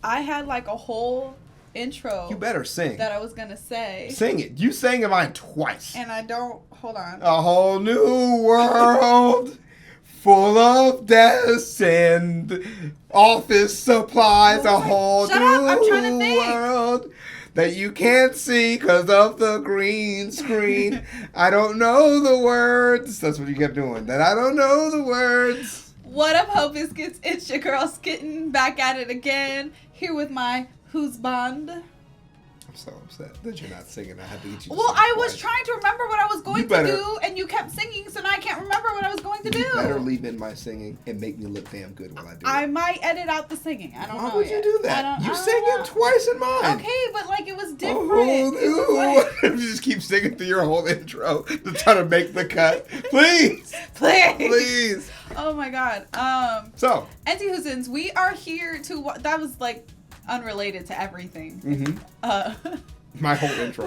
I had like a whole intro. You better sing. That I was gonna say. Sing it. You sang it mine twice. And I don't. Hold on. A whole new world full of desks and office supplies. A whole Shut new up, I'm trying to think. world that you can't see because of the green screen. I don't know the words. That's what you kept doing. That I don't know the words. What up, Hope Biscuits? It's your girl Skitten, back at it again. Here with my Who's Bond. I'm so upset that you're not singing. I had to get you to Well, sing I was twice. trying to remember what I was going to do, and you kept singing, so now I can't remember what I was going to do. You better leave in my singing and make me look damn good while I do it. I might edit out the singing. I don't know. Why would you do that? You sang know. it twice in mine. Okay, but like it was different. You just keep singing through your whole intro to try to make the cut. Please. Please. Oh my god. So. Anti-Housins, we are here to... That was like unrelated to everything. Mm-hmm. My whole intro.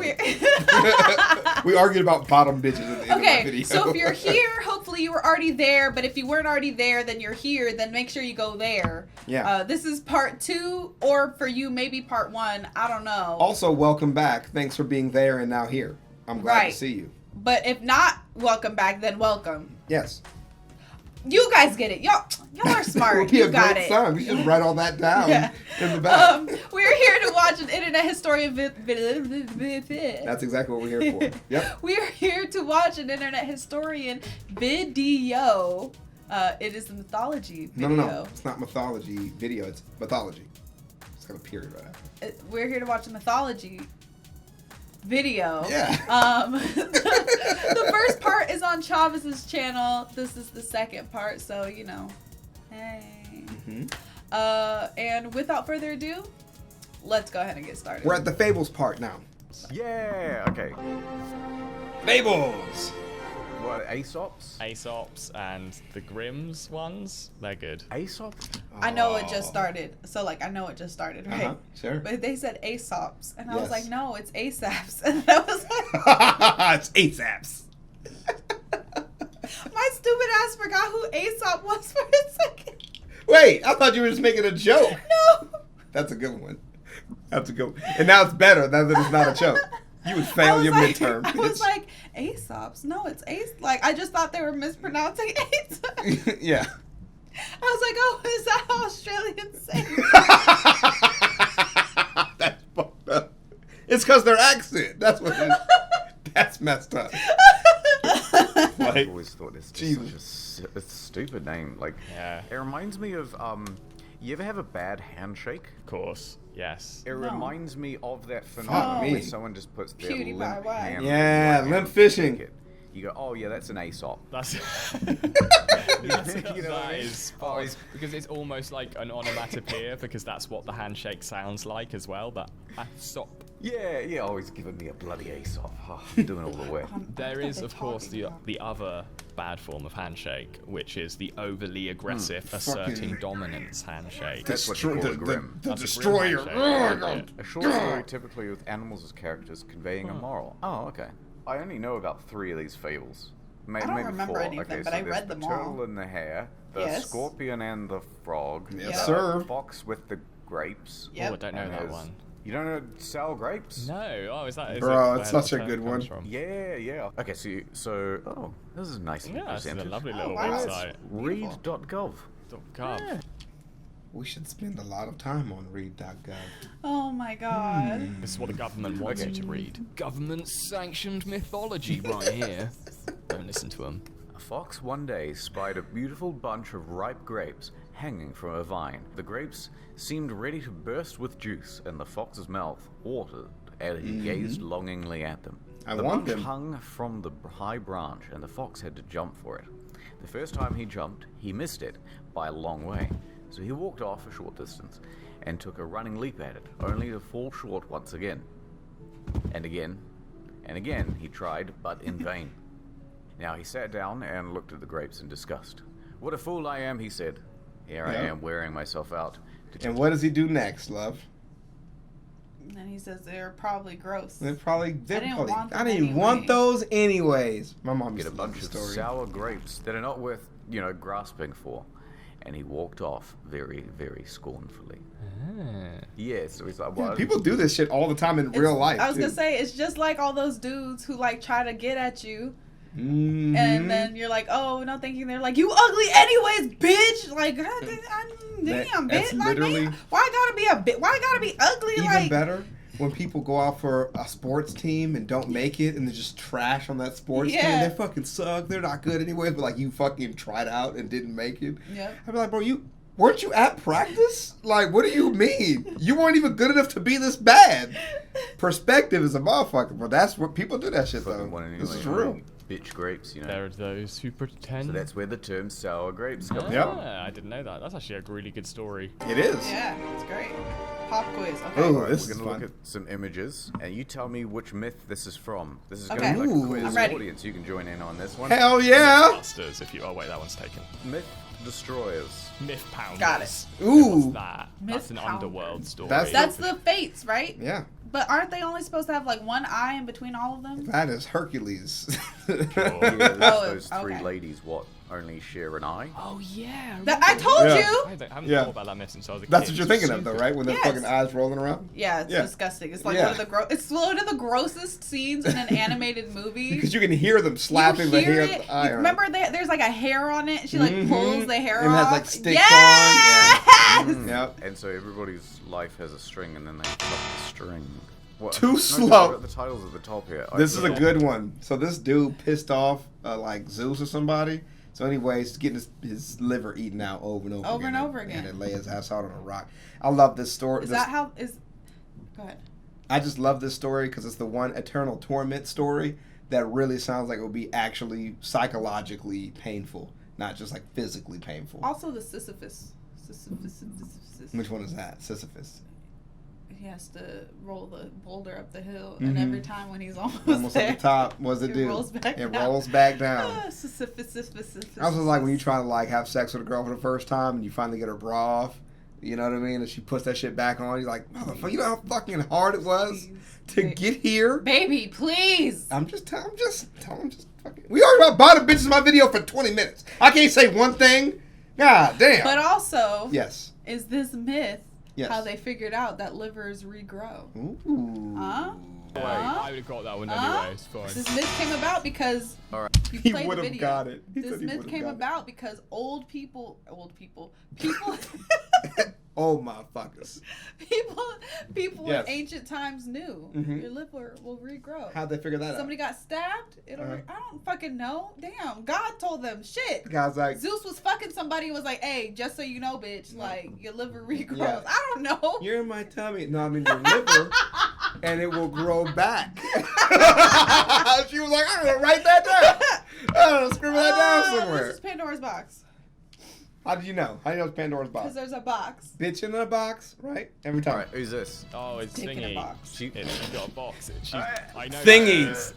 We argued about bottom bitches at the end of my video. So if you're here, hopefully you were already there. But if you weren't already there, then you're here. Then make sure you go there. Yeah. This is part 2, or for you, maybe part 1. I don't know. Also, welcome back. Thanks for being there and now here. I'm glad to see you. But if not welcome back, then welcome. Yes. You guys get it. Y'all are smart. You got it. Song. We should write all that down in the back. We're here to watch an internet historian That's exactly what we're here for. Yep. We're here to watch an internet historian video. It is a mythology video. No. It's not mythology video. It's mythology. It's got a period right after. We're here to watch a mythology video. Yeah. The first part is on Chavezz's channel. This is the second part, so you know. Hey. Mm-hmm. And without further ado, let's go ahead and get started. We're at the Fables part now. Yeah, okay. Fables! What, Aesop's? Aesop's and the Grimm's ones, they're good. Aesop? I know it just started. So, like, I know it just started, right? Uh-huh, sure. But they said Aesop's. And I was Yes. like, no, it's ASAP's. And I was like... It's ASAP's. My stupid ass forgot who Aesop was for a second. Wait, I thought you were just making a joke. No. That's a good one. That's a good one. And now it's better now that it's not a joke. You would fail your midterm, bitch. I was like, Aesop's? No, it's Ace. Like, I just thought they were mispronouncing Aesop. Yeah. I was like, oh, is that how Australians say? That's fucked up. It's because their accent. That's what it is. That's messed up. I've always thought it's just such a stupid name. Like, Yeah. it reminds me of, you ever have a bad handshake? Of course, yes. It No. reminds me of that phenomenon me. where someone just puts their PewDiePie, limp why? hand Yeah, on your limp hand fishing. and shake it. You go, oh yeah, that's an Aesop. That's, You know what that I mean? is spot because it's almost like an onomatopoeia because that's what the handshake sounds like as well. But Aesop. Yeah, always giving me a bloody Aesop. Oh, doing all the work. There is, they of course, talking about? the other bad form of handshake, which is the overly aggressive, asserting Fucking- dominance handshake. That's what you call a grim. The That's a destroyer. grim handshake. A short story typically with animals as characters conveying a moral. Oh, okay. I only know about 3 of these fables. I don't Maybe remember 4. any of them, Okay, but so I there's read the them all. turtle and the hare, the Yes. scorpion and the frog, Yes, the sir. fox with the grapes. Yep. Oh, I don't know and that there's- one. You don't know sour grapes? No. Oh, is that? Is Bro, it it's where such the a term good comes one. From? Yeah. Okay, so oh, this is nicely Yeah, it's a presented. lovely Oh, little wow. website. Read.gov. .gov. We should spend a lot of time on read.gov. Oh my god. This is what the government wants you to read. Government-sanctioned mythology right here. Don't listen to them. A fox one day spied a beautiful bunch of ripe grapes hanging from a vine. The grapes seemed ready to burst with juice, and the fox's mouth watered as he gazed longingly at them. I the want bunch them. hung from the high branch, and the fox had to jump for it. The first time he jumped, he missed it by a long way, so he walked off a short distance and took a running leap at it, only to fall short once again. And again, and again he tried, but in vain. Now he sat down and looked at the grapes in disgust. What a fool I am, he said. Here I Yeah. am wearing myself out. And what does he do next, love? And then he says they're probably gross. They're probably. want I them didn't even want anyway. those anyways. My mom Get used a to love bunch the of story. sour grapes that are not worth, grasping for. and he walked off very, very scornfully. Ah. Yes, so he's like, Yeah, well, people do this shit all the time in real life. I was too. gonna say it's just like all those dudes who like try to get at you, Mhm. and then you're like, oh no, thank you. And they're like, you ugly anyways, bitch. Like, damn, That's bitch. Like, literally- man, why gotta be a bitch? Why gotta be ugly? Even like, better when people go out for a sports team and don't make it, and they're just trash on that sports team. Yeah. They fucking suck. They're not good anyways. But like you fucking tried out and didn't make it. Yep. I'd be like, bro, weren't you at practice? Like, what do you mean? You weren't even good enough to be this bad. Perspective is a motherfucker, but that's what people do that shit though. fucking one This is anyway, real. bitch grapes, you know. There are those who pretend. So that's where the term sour grapes comes Yep. from. I didn't know that. That's actually a really good story. It is. Yeah, it's great. Pop quiz. Okay. Ooh, this We're is gonna fun. look at some images, and you tell me which myth this is from. This is Okay. gonna be like Ooh. a quiz. I'm ready. Audience, you can join in on this one. Hell yeah! Busters, if you. Oh wait, that one's taken. Myth destroyers. Myth pounders. Got it. Ooh. What's that? That's an Myth pounder. Underworld story. That's the fates, right? Yeah, But aren't they only supposed to have like one eye in between all of them? that is Hercules. Yeah, there's Oh, those three okay. ladies, what, only share an eye? Oh yeah. I told Yeah. you. I haven't Yeah. thought about that myth since I was a kid. That's what you're thinking of, It's though, super- right? When their Yes. fucking eyes rolling around. Yeah, it's Yeah. disgusting. It's like Yeah. it's one of the grossest scenes in an animated movie. Because you can hear them slapping you the hear hair. it. At the eye. You remember there's like a hair on it. She like Mhm. pulls the hair And it off. has, like, sticks yes! on. Yeah. Yep. And so everybody's life has a string, and then they cut the string. What? Too No, slow. I've got the titles at the top here. This is a Yeah. good one. So this dude pissed off like Zeus or somebody. So anyways, getting his liver eaten out over and over Over again. and over again. And then lay his ass out on a rock. I love this story. Is that how is? Go ahead. I just love this story because it's the one eternal torment story that really sounds like it would be actually psychologically painful, not just like physically painful. Also the Sisyphus. Which one is that? Sisyphus. He has to roll the boulder up the hill, and Mhm. every time when he's almost Almost there, at the top. What's it it do? rolls back It down. rolls back down. Sisyphus. I was just like when you try to like have sex with a girl for the first time and you finally get her bra off, you know what I mean? And she puts that shit back on. You're like, motherfucker, you know how fucking hard it was to get here? Baby, please. I'm just fucking. We already bought a bitches in my video for 20 minutes. I can't say one thing. God damn. But also, Yes. is this myth Yes. how they figured out that livers regrow? Ooh. Huh? Wait, Huh? I would have got that one Huh? anyway. It's fine. This myth came about because All right. you He played the would have video. got it. He This said he myth would've came got it. about because people, Oh, motherfuckers. people Yes. in ancient times knew Mhm. your liver will regrow. How'd they figure that Somebody got stabbed, it'll. Uh-huh. I don't fucking know. Damn, God told them shit. out? Guys like, Zeus was fucking somebody and was like, "Hey, just so you know, bitch, like your liver regrows." Yeah. I don't know. you're in my tummy. No, I mean your liver, and it will grow back. She was like, I'm gonna write that down. I'm gonna scribble that down somewhere. This is Pandora's box. How did you know? How do you know it's Pandora's Because box? there's a box. Bitch in a box, right? Every time. All right, who's this? Oh, it's Dick in a thingy. box. She- She's got a box. I know. Thingies.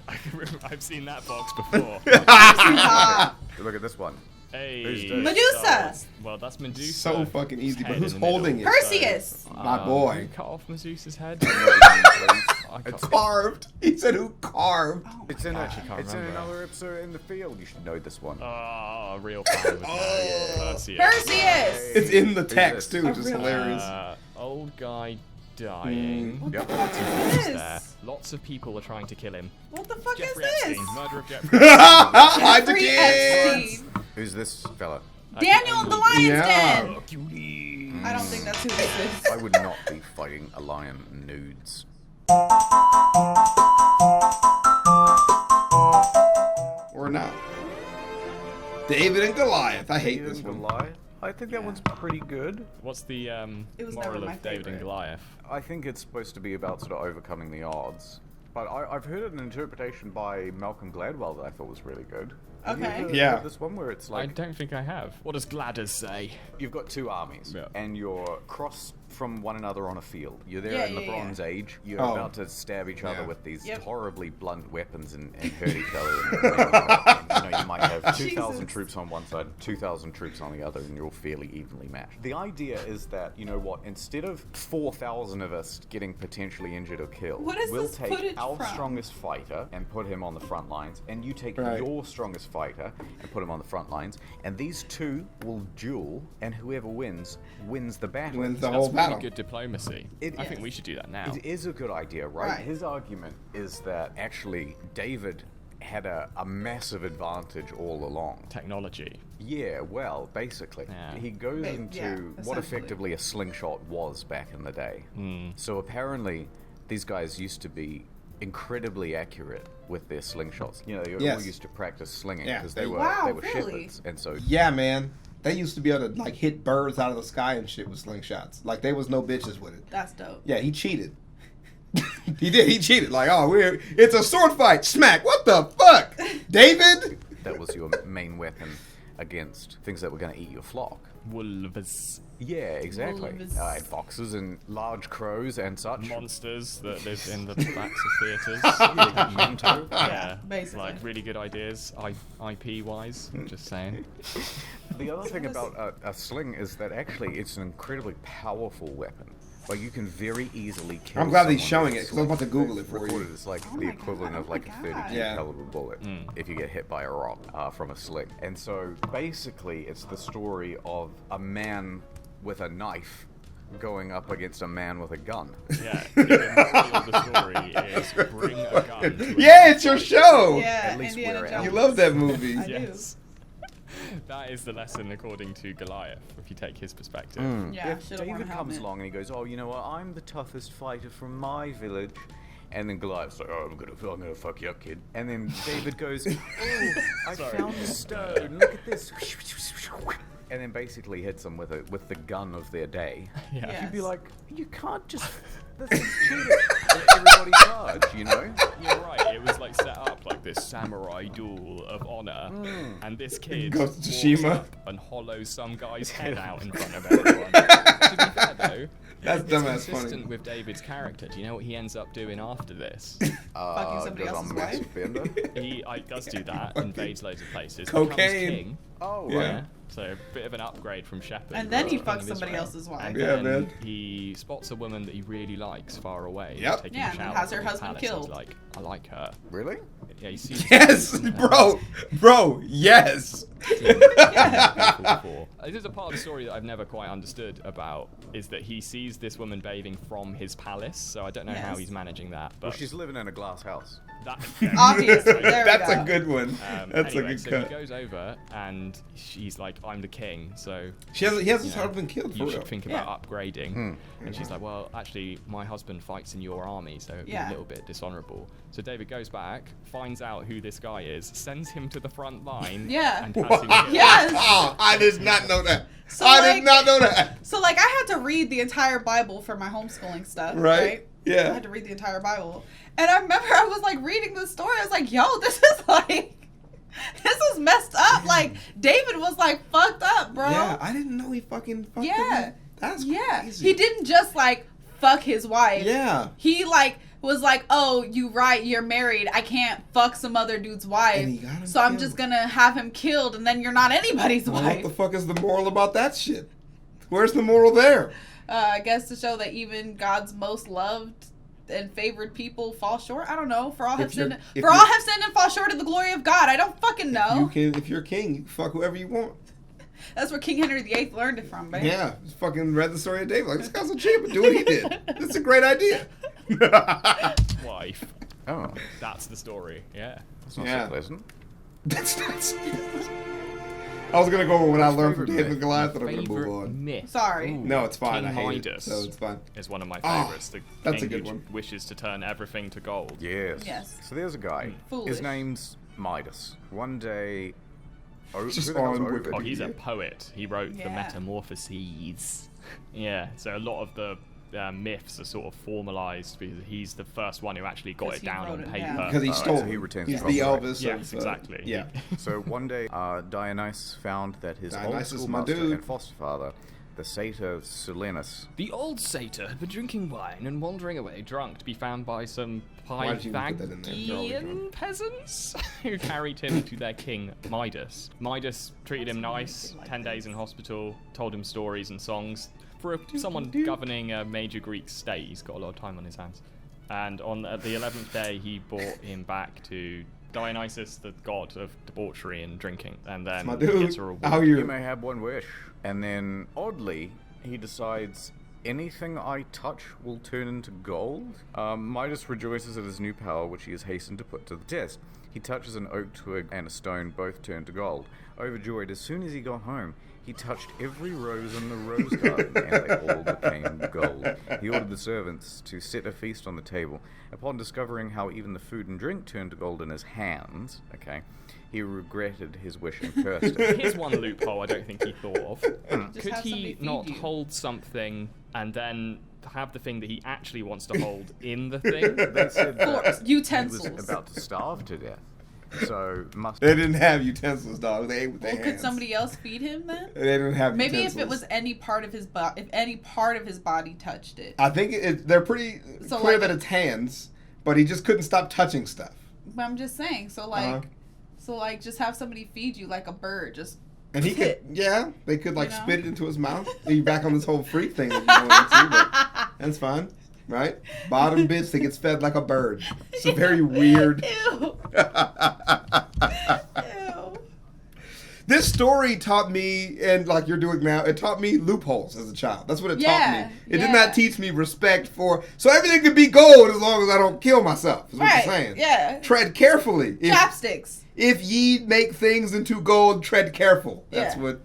I've seen that box before. Ah, Look at this one. Hey. Who's this? Medusa. Well, that's Medusa. So fucking easy, but Head who's in the holding middle. it? Perseus. My boy. Who cut off Medusa's head? I It's can't- Carved. He said who carved? Oh It's in, actually can't it's in remember. another episode in the field. You should know this one. Oh, real fan with Perseus. Perseus. It's in the Who's text this? too, Oh, just really? hilarious. Old guy dying. What Yep. the fuck Who's is there? this? Lots of people are trying to kill him. What the fuck Jeffrey is this? Epstein. Murder of Jeffrey. Hide the Jeffrey kids. Epstein. Who's this fella? Daniel in the Lion's Yeah. Den. Cutie. I don't think that's who this is. I would not be fighting a lion nudes. Or not. David and Goliath. I hate David this and one. Goliath? I think that one's pretty good. What's the It was never moral my of David and favorite. Goliath? I think it's supposed to be about sort of overcoming the odds. But I've heard an interpretation by Malcolm Gladwell that I thought was really good. Have you Okay. ever Yeah. heard this one where it's I like don't think I have. What does Gladders say? you've got two armies Yeah. and you're cross from one another on a field. You're there Yeah, in the yeah, Bronze Age. You're Oh. about to stab each other Yeah. with these Yep. horribly blunt weapons and hurt each other. And, you might have 2,000 Jesus. troops on one side, 2,000 troops on the other, and you're all fairly evenly matched. The idea is that, you know what, instead of 4,000 of us getting potentially injured or killed, What is we'll this take footage our from? strongest fighter and put him on the front lines, and you take Right. your strongest fighter and put him on the front lines, and these two will duel, and whoever wins the battle. Wins the That's whole really battle. good diplomacy. I think Yes. we should do that now. It is a good idea, right? Right. His argument is that actually David had a massive advantage all along. Technology. Yeah, well, basically. Yeah. He goes Yeah, into essentially. what effectively a slingshot was back in the day. So apparently, these guys used to be incredibly accurate with their slingshots. You know, they all Yes. used to practice slinging Yeah, because they- they were Wow, really? really? shepherds, and so Yeah, man. They used to be able to like hit birds out of the sky and shit with slingshots. Like they was no bitches with it. That's dope. Yeah, he cheated. He did. He cheated. Like, oh, it's a sword fight. Smack. What the fuck, David? that was your main weapon against things that were going to eat your flock. Wolves. Yeah, exactly. Wolves. Foxes and large crows and such. Monsters that live in the backs of theatres. Manto. Yeah, basically. Like really good ideas, IP wise. Just saying. The other thing about a sling is that actually it's an incredibly powerful weapon. Like you can very easily kill. I'm glad he's someone showing with it a because I'm about to sling. Google it for Recorded you. as like Oh the my equivalent God, of oh like my a 32 God. Yeah. caliber bullet if you get hit by a rock from a sling. And so basically it's the story of a man with a knife going up against a man with a gun. Yeah. The moral of the story is bring a gun. To a Yeah, it's your show. Yeah, At least Indiana we're out. Jones. You love that movie. I do. Yes. That is the lesson according to Goliath, if you take his perspective. Yeah, If should've worn a David comes helmet. along and he goes, "Oh, you know what? I'm the toughest fighter from my village," and then Goliath's like, "Oh, I'm gonna fuck you up, kid." And then David goes, "Oh, I found a stone. Look at this." And then basically hits them with the gun of their day. Yeah. Yeah. You'd be like, "You can't just this is cheating." And everybody charge, you know? You're right. It was like set up like this samurai duel of honor, and this kid Ghost of walks Tsushima. up and hollows some guy's head out in front of everyone. To be fair though, That's it's dumbass funny. consistent with David's character. Do you know what he ends up doing after this? Fucking somebody goes on else's massive wife? bender. He does do that, invades loads of places, Cocaine. becomes king. Oh, Yeah. right. So a bit of an upgrade from Shepherd. And then he King fucks of somebody Israel. else's wife. And Yeah, then man. he spots a woman that he really likes far away. Yep. Taking Yeah, a and then shower has her from his husband palace, and killed. he's like, I like her. Really? Yeah, he sees Yes, bro, yes. This is a part of the story that I've never quite understood about, is that he sees this woman bathing from his palace, so I don't know how Yes. he's managing that. But Well, she's living in a glass house. that, Obviously, there we That's go. a good one. That's anyway, a good so cut. he goes over and she's like, I'm the king, so He has his you know, husband killed for you real. should think about upgrading. And she's like, well, actually, my husband fights in your army, so it'd be Yeah. a little bit dishonorable. So David goes back, finds out who this guy is, sends him to the front line, Yeah. and has him Wow. killed. Yes. Oh, I did not know that. So, I like- did not know that. So, like, I had to read the entire Bible for my homeschooling stuff, Right. right? Yeah. I had to read the entire Bible. And I remember I was, like, reading the story. I was like, yo, this is, like, this is messed up. Like, David was, like, fucked up, bro. Yeah, I didn't know he fucking fucked Yeah. him. That's Yeah. crazy. He didn't just, like, fuck his wife. Yeah. He, like, was like, oh, you right, you're married. I can't fuck some other dude's wife. And he got him So I'm killed. just gonna have him killed, and then you're not anybody's Well, wife. what the fuck is the moral about that shit? Where's the moral there? I guess to show that even God's most loved and favored people fall short. I don't know. For all have If you're- sinned, if for all you're- have sinned and fall short of the glory of God. I don't fucking know. If you're king, you can fuck whoever you want. That's where King Henry VIII learned it from, baby. Yeah, just fucking read the story of David. Like, this guy's a champ, but do what he did. This is a great idea. Wife. Oh, That's the story, yeah. that's not Yeah. so pleasant. That's nuts. I was gonna go with what I learned from Favorite David myth? and Goliath, but I'm gonna move Favorite on. myth. Sorry. No, it's fine. King I hate Midas. it, so it's fine. Is one of my Oh, favorites. The that's a king good who one. wishes to turn everything to gold. Yes. Yes. So there's a guy. Foolish. His name's Midas. One day. Oh, Just who the hell's on Ovid? Oh, he's a poet. He wrote the Yeah. Metamorphoses. Yeah, so a lot of the myths are sort of formalized because he's the first one who actually got 'Cause it he down wrote on it paper. down. Because he Alright, stole. so he retains He's the the copyright. Elvis. Yeah, of, exactly. Yeah. So one day, Dionysus found that his old Dionysus, my schoolmaster dude. and foster father the satyr Silenus. The old satyr had been drinking wine and wandering away drunk to be found by some Why did you put that in there? Pythagorean peasants who carried him to their king Midas. Midas treated him nice, 10 days in hospital, told him stories and songs. For someone governing a major Greek state, he's got a lot of time on his hands. And on the 11th day, he brought him back to Dionysus, the god of debauchery and drinking, and then My he dude, gets a reward. how You you? may have one wish. And then, oddly, he decides, anything I touch will turn into gold. Midas rejoices at his new power, which he has hastened to put to the test. He touches an oak twig and a stone, both turn to gold. Overjoyed, as soon as he got home, he touched every rose in the rose garden, and they all became gold. He ordered the servants to set a feast on the table. Upon discovering how even the food and drink turned to gold in his hands, he regretted his wish and cursed it. Here's one loophole I don't think he thought of. Just Could have he somebody feed not you. hold something and then have the thing that he actually wants to hold in the thing? They said that Forks, he utensils. was about to starve to death. So must They didn't have utensils, dog. They ate with their Well, hands. could somebody else feed him then? They didn't have Maybe utensils. if it was any part of his body, if any part of his body touched it. I think they're pretty So, clear like, that it's hands, but he just couldn't stop touching stuff. But I'm just saying. So like, just have somebody feed you like a bird. Just And he could, they could like You know? spit it into his mouth. You back on this whole freak thing that you're going into, but that's fine, right? Bottom bitch that gets fed like a bird. It's a very weird. Ew. Ew. This story taught me, and like you're doing now, it taught me loopholes as a child. That's what it taught Yeah, me. It did yeah. not teach me respect for. So everything could be gold as long as I don't kill myself. Is what Right. you're saying. Yeah. Tread carefully. Chopsticks. If ye make things into gold, tread careful. That's Yeah. what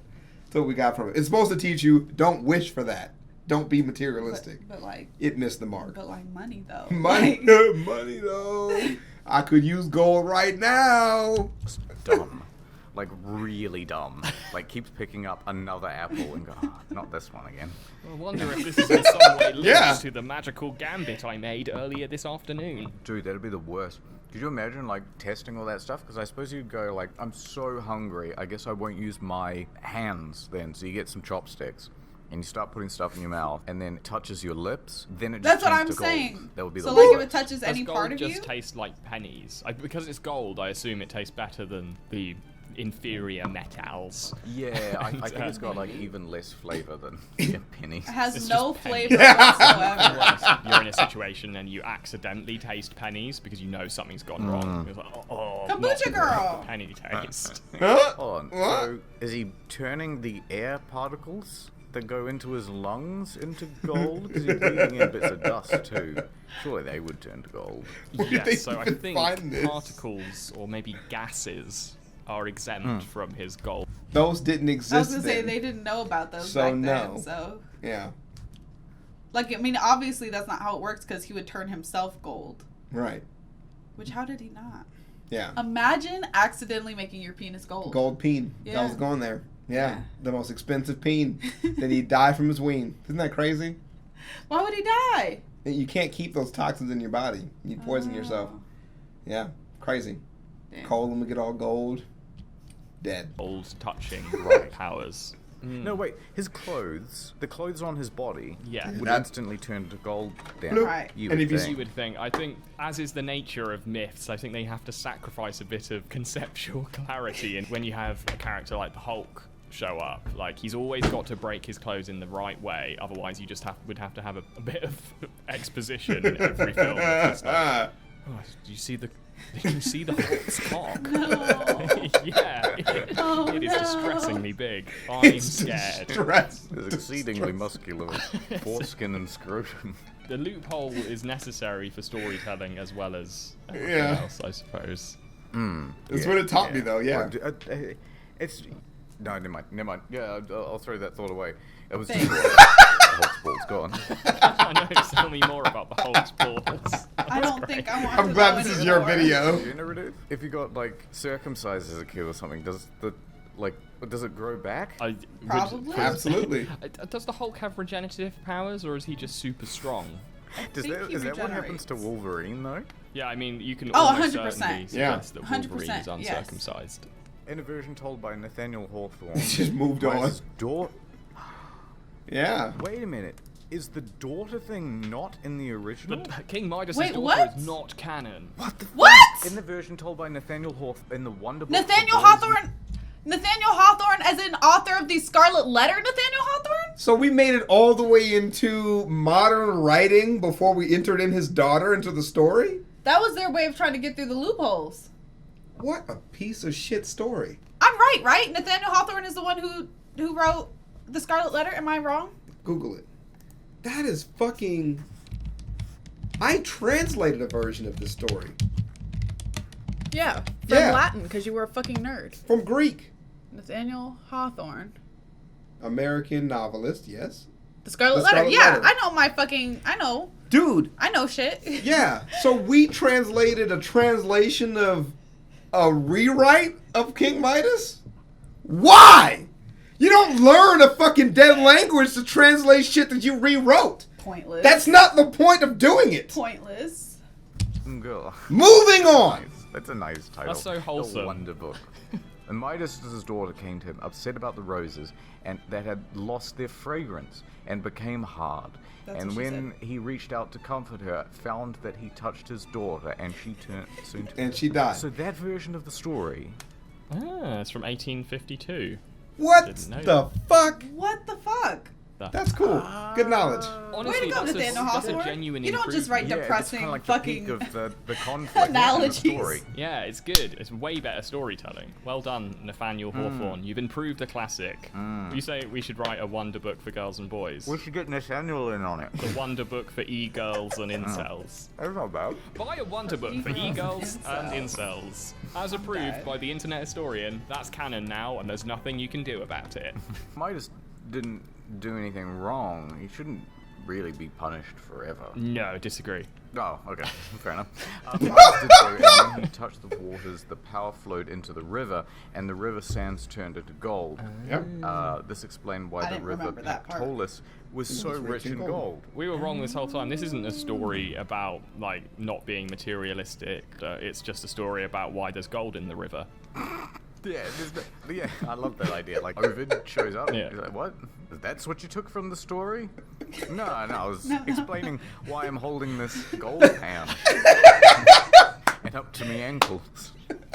we got from it. It's supposed to teach you, don't wish for that. Don't be materialistic. But like, It missed the mark. but like money though. Money, Like, money though. I could use gold right now. dumb. Like, really dumb. Like, keeps picking up another apple and go, oh, not this one again. I wonder if this is in some way linked Yeah. to the magical gambit I made earlier this afternoon. Dude, that'd be the worst. Could you imagine, like, testing all that stuff? Because I suppose you'd go, like, I'm so hungry, I guess I won't use my hands then. So you get some chopsticks, and you start putting stuff in your mouth, and then it touches your lips, then it just That's what turns I'm to gold. saying. That would be So the like, if worst. it touches any Does part gold of just you, taste like pennies? Because it's gold, I assume it tastes better than the inferior metals. Yeah, I think it's got, like, even less flavor than pennies. it has It's no just pennies. flavor whatsoever. Unless you're in a situation and you accidentally taste pennies because you know something's gone wrong. It's like, Kombucha not the girl. penny taste. Huh? Hold on. What? So, is he turning the air particles that go into his lungs into gold? Because he's breathing in bits of dust, too. Surely they would turn to gold. Where did they Yes, so I even think find this? particles or maybe gases are exempt from his gold. Those didn't exist. I was gonna say then. they didn't know about those So, back no. then. So Yeah, like, I mean, obviously that's not how it works because he would turn himself gold. right. Which how did he not? Yeah. Imagine accidentally making your penis gold. Gold peen. That Yeah. was going there. Yeah. Yeah. The most expensive peen. Then he'd die from his ween. Isn't that crazy? Why would he die? You can't keep those toxins in your body. You'd poison yourself. Oh. Yeah. Crazy. Damn. Coal them to get all gold. Dead. Gold touching powers. No, wait. His clothes, the clothes on his body, Yeah. would That- instantly turn to gold then. Bloop. Right. You And would if you think. You would think. I think, as is the nature of myths, I think they have to sacrifice a bit of conceptual clarity. And when you have a character like the Hulk show up, like he's always got to break his clothes in the right way. Otherwise, you just would have to have a bit of exposition in every film. It's just like, oh, do you see the? Did you see the Hulk's cock? No. Yeah, Oh, it is no. distressingly big. I'm It's scared. stress. It's exceedingly muscular foreskin and scrotum. The loophole is necessary for storytelling as well as everything Yeah. else, I suppose. That's what it taught me, though, yeah. It's no, never mind. Yeah, I'll throw that thought away. It was Thanks. just the whole sport's gone. I know, tell me more about the Hulk's balls. I don't think I want I'm to glad know this is your anymore. video. You never do? If you got like circumcised as a kid or something, does it grow back? Probably. Absolutely. Does the Hulk have regenerative powers, or is he just super strong? Is think he that what happens to regenerates. Wolverine though? Yeah, I mean, you can Oh, almost 100%. certainly Yeah. suggest that Wolverine 100%, is yes. uncircumcised. In a version told by Nathaniel Hawthorne, It's just moved on. Rice's Yeah. Wait a minute. Is the daughter thing not in the original? But King Midas' Wait, daughter what? is not canon. What the What? In the version told by Nathaniel Hawthorne in the Wonder Book. Nathaniel Hawthorne? Nathaniel Hawthorne as in author of the Scarlet Letter, Nathaniel Hawthorne? So we made it all the way into modern writing before we entered in his daughter into the story? That was their way of trying to get through the loopholes. What a piece of shit story. I'm right? Nathaniel Hawthorne is the one who wrote the Scarlet Letter. Am I wrong? Google it. That is fucking... I translated a version of this story. Yeah. From Yeah. Latin, because you were a fucking nerd. From Greek. Nathaniel Hawthorne. American novelist, yes. The Scarlet The Letter. Scarlet Yeah, Letter. Dude, I know shit. yeah. So we translated a translation of a rewrite of King Midas? Why? You don't learn a fucking dead language to translate shit that you rewrote. Pointless. That's not the point of doing it. Pointless. Girl. Moving on. Nice. That's a nice title. That's so wholesome. The Wonder Book. And Midas' daughter came to him, upset about the roses, and that had lost their fragrance and became hard. That's And what she when he reached out to comfort her, found that he touched his daughter, and she soon And she died. So that version of the story. Ah, it's from 1852. What Didn't know the fuck? What the fuck? That's cool. Good knowledge. Honestly, Way to go, that's Nathaniel that's a Hawthorne. genuine You don't just write improvement. depressing it's kind of like fucking the peak of the conflict analogies. in the story. Yeah, it's good. It's way better storytelling. Well done, Nathaniel Hawthorne. You've improved the classic. You say we should write a wonder book for girls and boys. We should get Nathaniel in on it. The wonder book for e-girls and incels. That's not bad. Buy a wonder book for e-girls and incels. As approved by the internet historian, that's canon now, and there's nothing you can do about it. Midas didn't do anything wrong. He shouldn't really be punished forever. No, disagree. Oh, okay. Fair enough. Midas did so, and when he touched the waters, the power flowed into the river, and the river sands turned into gold. Yep. This explained why I the didn't river remember that part. Pactolus was so rich in gold. We were wrong this whole time. This isn't a story about, like, not being materialistic. It's just a story about why there's gold in the river. Yeah, I love that idea. Like, Ovid shows up. Yeah. He's like, what? That's what you took from the story? No, I was explaining why I'm holding this gold pan. And up to me ankles.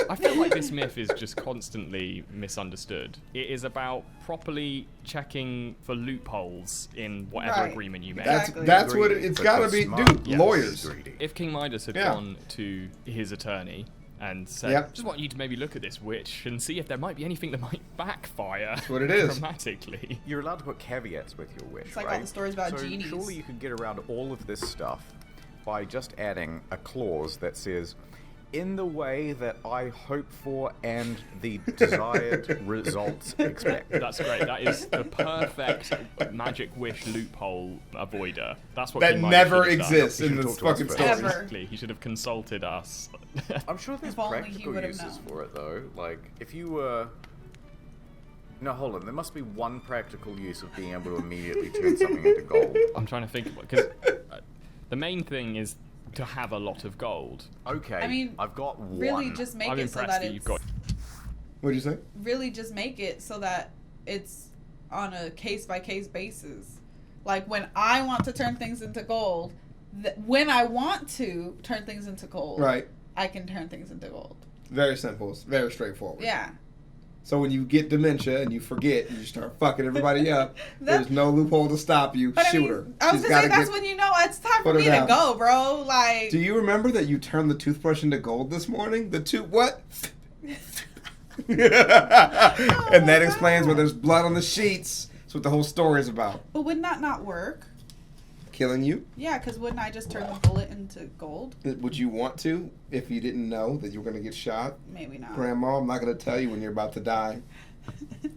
I feel like this myth is just constantly misunderstood. It is about properly checking for loopholes in whatever Right. agreement you make. Exactly. That's what it's got to be. Dude, Yes. lawyers. If King Midas had Yeah. gone to his attorney and said, Yep. just want you to maybe look at this witch and see if there might be anything that might backfire what it is. dramatically. You're allowed to put caveats with your wish, It's like right? all the stories about so genies. surely you could get around all of this stuff by just adding a clause that says, in the way that I hope for and the desired results expect. That's great. That is the perfect magic wish loophole avoider. That's what That King Midas never should have done. exists You in should this talk to us fucking first. story. Ever. Exactly. He should have consulted us. I'm sure there's If only he practical would've uses known. for it, though. Like, if you were... No, hold on. There must be one practical use of being able to immediately turn something into gold. I'm trying to think about because the main thing is to have a lot of gold. Okay, I mean, I've got one. really just make I'm it so impressed that that you've it's got. What'd you say? really just make it so that it's on a case by case basis. Like when I want to turn things into gold, when I want to turn things into gold, Right. I can turn things into gold. Very simple. It's very straightforward. Yeah. So when you get dementia and you forget and you start fucking everybody up, there's no loophole to stop you. But Shoot I her. mean, I was She's gonna say gotta that's get- when you know it's time put for her me down. to go, bro. Like, Do you remember that you turned the toothbrush into gold this morning? What? And that explains why there's blood on the sheets. That's what the whole story is about. but would that not work? Killing you? Yeah, because wouldn't I just turn the bullet into gold? Would you want to if you didn't know that you were going to get shot? Maybe not. Grandma, I'm not going to tell you when you're about to die.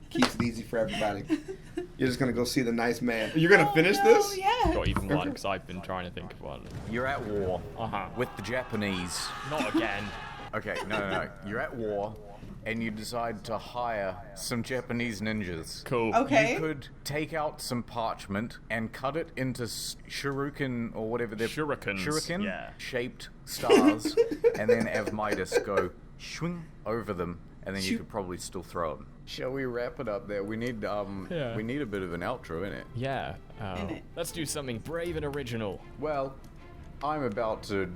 Keeps it easy for everybody. You're just going to go see the nice man. You're going to finish this? Yeah. Got even one because I've been trying to think of one. You're at war Uh-huh. with the Japanese. Not again. Okay, no. You're at war, and you decide to hire some Japanese ninjas. Cool. Okay. You could take out some parchment and cut it into shuriken or whatever they're Shurikens, yeah. shaped stars, and then have Midas go swing over them, and then you could probably still throw them. Shall we wrap it up there? We need we need a bit of an outro in it. Yeah. In it. Let's do something brave and original. Well, I'm about to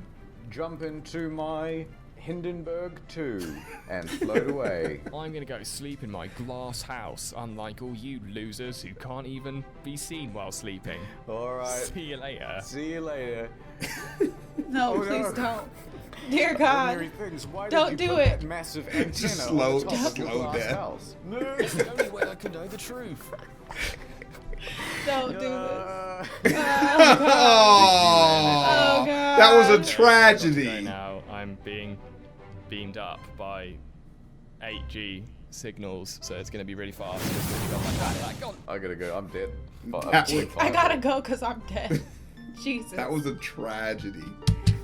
jump into my Hindenburg 2 and float away. I'm gonna go sleep in my glass house, unlike all you losers who can't even be seen while sleeping. Alright. See you later. See you later. No, Oh, please no. don't. Dear God. Ordinary things. Why Don't did you do put it. that massive antenna Just on the top of your slow glass down. house? No. It's the only way I can know the truth. Don't do this. Oh, Oh, God. that was a Go tragedy. now. I'm being beamed up by 8G signals, so it's gonna be really fast. Go on. I gotta go. I'm dead. That was- I gotta go because I'm dead. Jesus. That was a tragedy.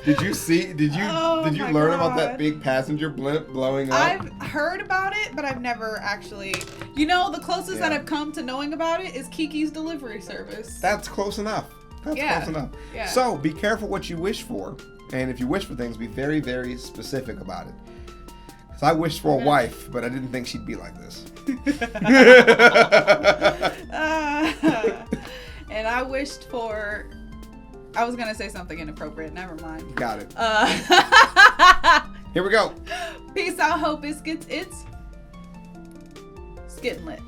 Did you see? Did you Oh my learn about that God. big passenger blimp blowing up? I've heard about it, but I've never actually. You know, the closest that Yeah. I've come to knowing about it is Kiki's delivery service. That's close enough. That's Yeah. close enough. Yeah. So be careful what you wish for, and if you wish for things, be very, very specific about it. Because I wished for a wife, but I didn't think she'd be like this. And I wished for. I was gonna say something inappropriate. Never mind. Got it. Here we go. Peace out, hope it's Skittenlit.